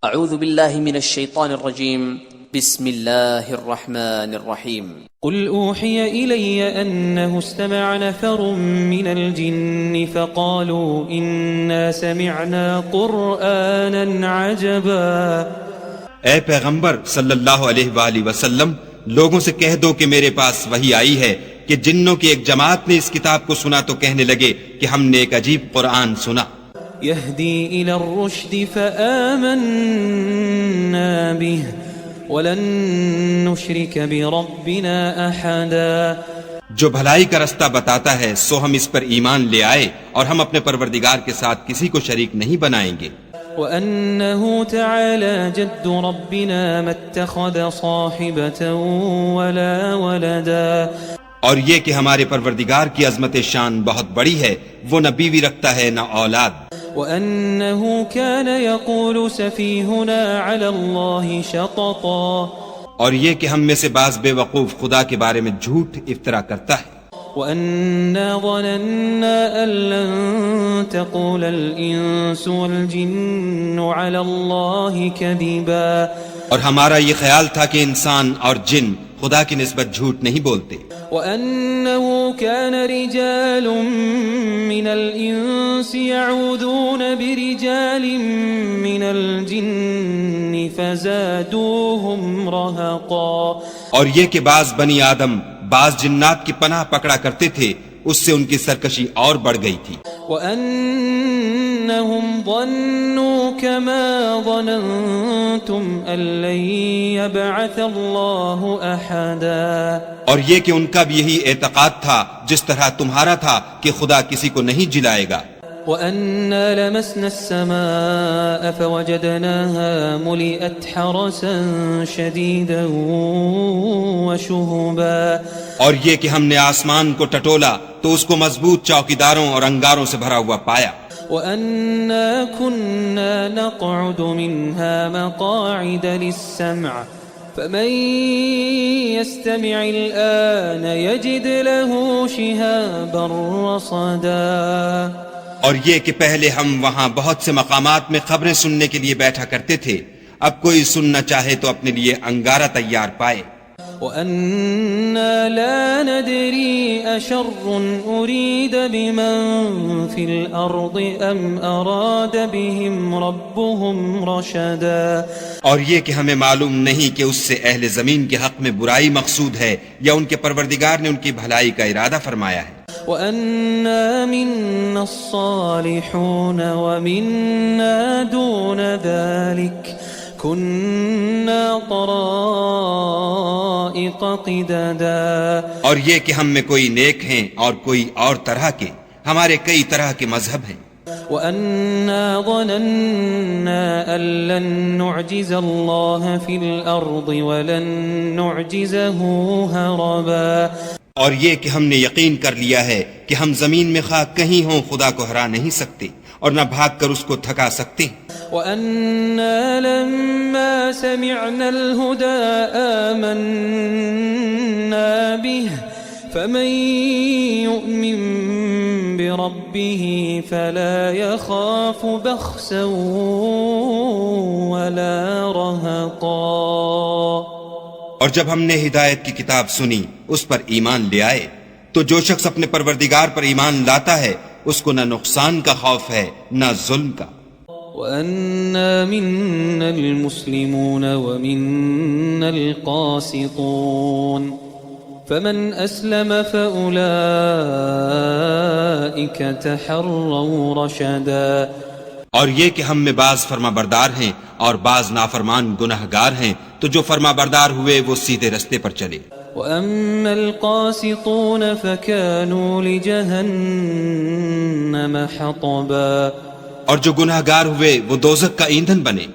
اعوذ باللہ من الشیطان الرجیم بسم اللہ الرحمن الرحیم قل اوحی الی انه استمع نفر من الجن فقالوا انا سمعنا قرآنا عجبا۔ اے پیغمبر صلی اللہ علیہ وآلہ وسلم، لوگوں سے کہہ دو کہ میرے پاس وحی آئی ہے کہ جنوں کی ایک جماعت نے اس کتاب کو سنا تو کہنے لگے کہ ہم نے ایک عجیب قرآن سنا۔ يهدي إلى الرشد فآمنا به ولن نشرك بربنا أحدا۔ جو بھلائی کا رستہ بتاتا ہے سو ہم اس پر ایمان لے آئے اور ہم اپنے پروردگار کے ساتھ کسی کو شریک نہیں بنائیں گے۔ وأنه تعالى جد ربنا ما اتخذ صاحبة ولا ولدا۔ اور یہ کہ ہمارے پروردگار کی عظمت شان بہت بڑی ہے، وہ نہ بیوی رکھتا ہے نہ اولاد۔ وأنه كان يقول سفيهنا على الله شططا۔ اور یہ کہ ہم میں سے بعض بے وقوف خدا کے بارے میں جھوٹ افترا کرتا ہے۔ وأنا ظننا أن لن تقول الإنس والجن على الله كذبا۔ اور ہمارا یہ خیال تھا کہ انسان اور جن خدا کی نسبت جھوٹ نہیں بولتے۔ وأنه كان رجال من الإنس يعوذون برجال من الجن فزادوهم رهقا۔ اور یہ کہ بعض بنی آدم بعض جنات کی پناہ پکڑا کرتے تھے، اس سے ان کی سرکشی اور بڑھ گئی تھی۔ وأنهم ظنوا كما ظننتم أن لن يبعث الله أحدا۔ اور یہ کہ ان کا بھی یہی اعتقاد تھا جس طرح تمہارا تھا کہ خدا کسی کو نہیں جلائے گا۔ وأنا لمسنا السماء فوجدناها ملئت حرسا شديدا وشهبا۔ اور یہ کہ ہم نے آسمان کو ٹٹولا تو اس کو مضبوط چوکیداروں اور انگاروں سے بھرا ہوا پایا۔ وأنا كنا نقعد منها مقاعد للسمع فمن يستمع الآن يجد له شهابا رصدا۔ اور یہ کہ پہلے ہم وہاں بہت سے مقامات میں خبریں سننے کے لیے بیٹھا کرتے تھے، اب کوئی سننا چاہے تو اپنے لیے انگارہ تیار پائے۔ وَأَنَّا لَا نَدْرِي أَشَرٌّ أُرِيدَ بِمَن فِي الْأَرْضِ أَمْ أَرَادَ بِهِمْ رَبُّهُمْ رَشَدًا۔ اور یہ کہ ہمیں معلوم نہیں کہ اس سے اہل زمین کے حق میں برائی مقصود ہے یا ان کے پروردگار نے ان کی بھلائی کا ارادہ فرمایا ہے۔ وَأَنَّا مِنَّا الصَّالِحُونَ وَمِنَّا دُونَ ذَلِكَ كُنَّا طَرَائِقَ قِدَدًا۔ اور یہ کہ ہم میں کوئی نیک ہیں اور کوئی اور طرح کے، ہمارے کئی طرح کے مذہب ہیں۔ وَأَنَّا ظَنَنَّا أَن لَّن نُّعْجِزَ اللَّهَ فِي الْأَرْضِ وَلَن نُّعْجِزَهُ هَرَبًا۔ اور یہ کہ ہم نے یقین کر لیا ہے کہ ہم زمین میں خواہ کہیں ہوں خدا کو ہرا نہیں سکتے اور نہ بھاگ کر اس کو تھکا سکتے۔ وَأَنَّا لَمَّا سَمِعْنَا الْهُدَىٰ آمَنَّا بِهِ فَمَن يُؤْمِن بِرَبِّهِ فَلَا يَخَافُ بَخْسًا وَلَا رَهَقًا۔ اور جب ہم نے ہدایت کی کتاب سنی اس پر ایمان لے آئے تو جو شخص اپنے پروردگار پر ایمان لاتا ہے اس کو نہ نقصان کا خوف ہے نہ ظلم کا۔ وَأَنَّا مِنَّا الْمُسْلِمُونَ وَمِنَّا الْقَاسِطُونَ فَمَنْ أَسْلَمَ فَأُولَئِكَ تَحَرَّوْا رَشَدًا۔ اور یہ کہ ہم میں بعض فرما بردار ہیں اور بعض نافرمان گناہگار ہیں، تو جو فرما بردار ہوئے وہ سیدھے رستے پر چلے۔ وَأَمَّا الْقَاسِطُونَ فَكَانُوا لِجَهَنَّمَ حَطَبًا۔ اور جو گناہگار ہوئے وہ دوزخ کا ایندھن بنے۔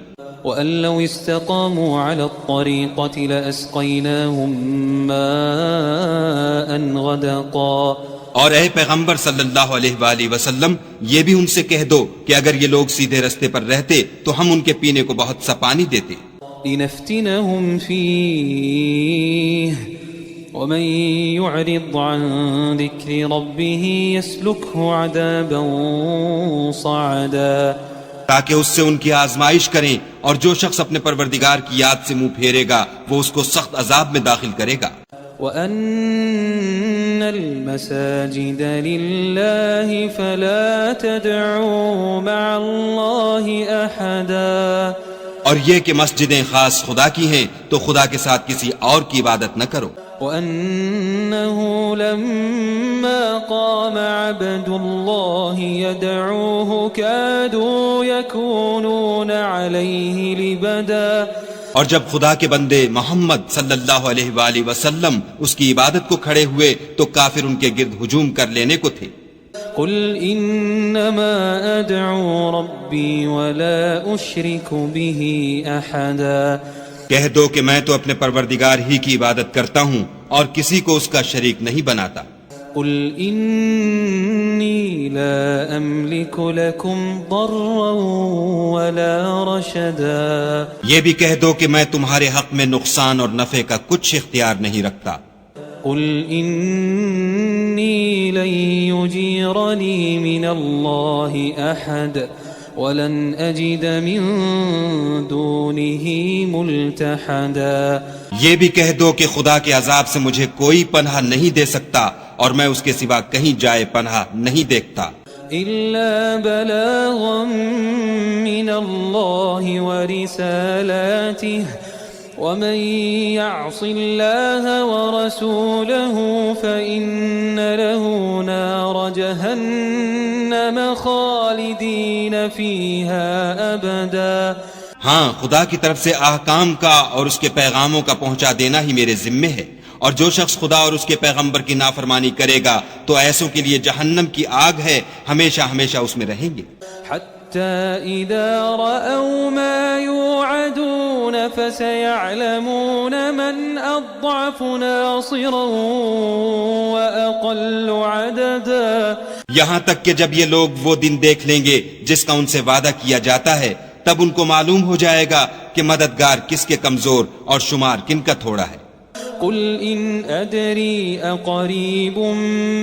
وَأَن لَّوْ اسْتَقَامُوا عَلَى الطَّرِيقَةِ لَأَسْقَيْنَاهُم مَّاءً غَدَقًا۔ اور اے پیغمبر صلی اللہ علیہ وآلہ وسلم، یہ بھی ان سے کہہ دو کہ اگر یہ لوگ سیدھے رستے پر رہتے تو ہم ان کے پینے کو بہت سا پانی دیتے۔ لِنَفْتِنَهُمْ فِيهِ ومن يعرض عن ذكر ربه يسلكه عذابا صعدا۔ تاکہ اس سے ان کی آزمائش کریں، اور جو شخص اپنے پروردگار کی یاد سے منہ پھیرے گا وہ اس کو سخت عذاب میں داخل کرے گا۔ وَأَنَّ الْمَسَاجِدَ لِلَّهِ فَلَا تَدْعُوا مَعَ اللَّهِ أَحَدًا، اور یہ کہ مسجدیں خاص خدا کی ہیں تو خدا کے ساتھ کسی اور کی عبادت نہ کرو۔ وَأَنَّهُ لَمَّا قَامَ عَبْدُ اللَّهِ يَدْعُوهُ كَادُوا يَكُونُونَ عَلَيْهِ لِبَدًا، اور جب خدا کے بندے محمد صلی اللہ علیہ وآلہ وسلم اس کی عبادت کو کھڑے ہوئے تو کافر ان کے گرد ہجوم کر لینے کو تھے۔ قُلْ إِنَّمَا أَدْعُو رَبِّي وَلَا أُشْرِكُ بِهِ أَحَدًا، کہہ دو کہ میں تو اپنے پروردگار ہی کی عبادت کرتا ہوں اور کسی کو اس کا شریک نہیں بناتا۔ قُلْ إِنِّي لَا أَمْلِكُ لَكُمْ ضَرًّا وَلَا رَشَدًا، یہ بھی کہہ دو کہ میں تمہارے حق میں نقصان اور نفع کا کچھ اختیار نہیں رکھتا۔ قُلْ إِنِّي لَن يُجِيرَنِي مِنَ اللَّهِ أَحَدٌ وَلَنْ أَجِدَ مِن دُونِهِ مُلْتَحَدًا، یہ بھی کہہ دو کہ خدا کے عذاب سے مجھے کوئی پناہ نہیں دے سکتا اور میں اس کے سوا کہیں جائے پناہ نہیں دیکھتا۔ إِلَّا بَلَاغًا مِّنَ اللَّهِ وَرِسَالَاتِهِ وَمَن يَعْصِ اللَّهَ وَرَسُولَهُ فَإِنَّ لَهُ نَارَ جَهَنَّمَ خَالِدِينَ فِيهَا أَبَدًا، ہاں، خدا کی طرف سے احکام کا اور اس کے پیغاموں کا پہنچا دینا ہی میرے ذمے ہے، اور جو شخص خدا اور اس کے پیغمبر کی نافرمانی کرے گا تو ایسوں کے لیے جہنم کی آگ ہے، ہمیشہ ہمیشہ اس میں رہیں گے۔ حَتَّى إِذَا رَأَوْا مَا يُوعَدُونَ فَسَيَعْلَمُونَ مَنْ أَضْعَفُ نَاصِرًا وَأَقَلُّ عَدَدًا، یہاں تک کہ جب یہ لوگ وہ دن دیکھ لیں گے جس کا ان سے وعدہ کیا جاتا ہے، تب ان کو معلوم ہو جائے گا کہ مددگار کس کے کمزور اور شمار کن کا تھوڑا ہے۔ قُلْ إِنْ أَدْرِي أَقَرِيبٌ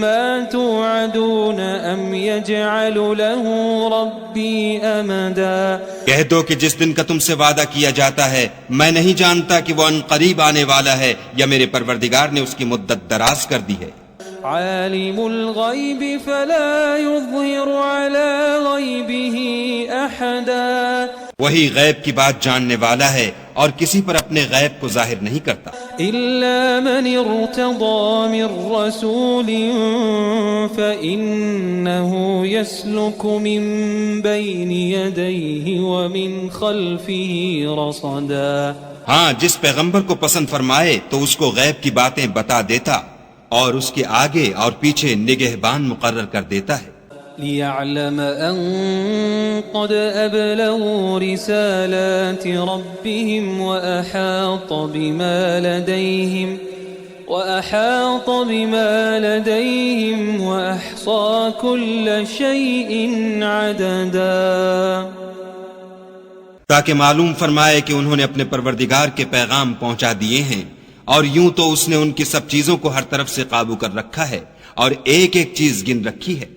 مَا تُوعَدُونَ أَمْ يَجْعَلُ لَهُ رَبِّي أَمَدًا، کہہ دو کہ جس دن کا تم سے وعدہ کیا جاتا ہے میں نہیں جانتا کہ وہ ان قریب آنے والا ہے یا میرے پروردگار نے اس کی مدت دراز کر دی ہے۔ عالم الغیب فلا يظہر على غیبه احدا، وہی غیب کی بات جاننے والا ہے اور کسی پر اپنے غیب کو ظاہر نہیں کرتا، الا من ارتضى من رسول فإنه يسلك من بين يديه ومن خلفه رصدا، ہاں جس پیغمبر کو پسند فرمائے تو اس کو غیب کی باتیں بتا دیتا اور اس کے آگے اور پیچھے نگہبان مقرر کر دیتا ہے، لِيَعْلَمَ أَن قَدْ أَبْلَغُوا رِسَالَاتِ رَبِّهِمْ وَأَحَاطَ بِمَا لَدَيْهِمْ وَأَحْصَى كُلَّ شَيْءٍ عَدَدًا، تاکہ معلوم فرمائے کہ انہوں نے اپنے پروردگار کے پیغام پہنچا دیے ہیں، اور یوں تو اس نے ان کی سب چیزوں کو ہر طرف سے قابو کر رکھا ہے اور ایک ایک چیز گن رکھی ہے۔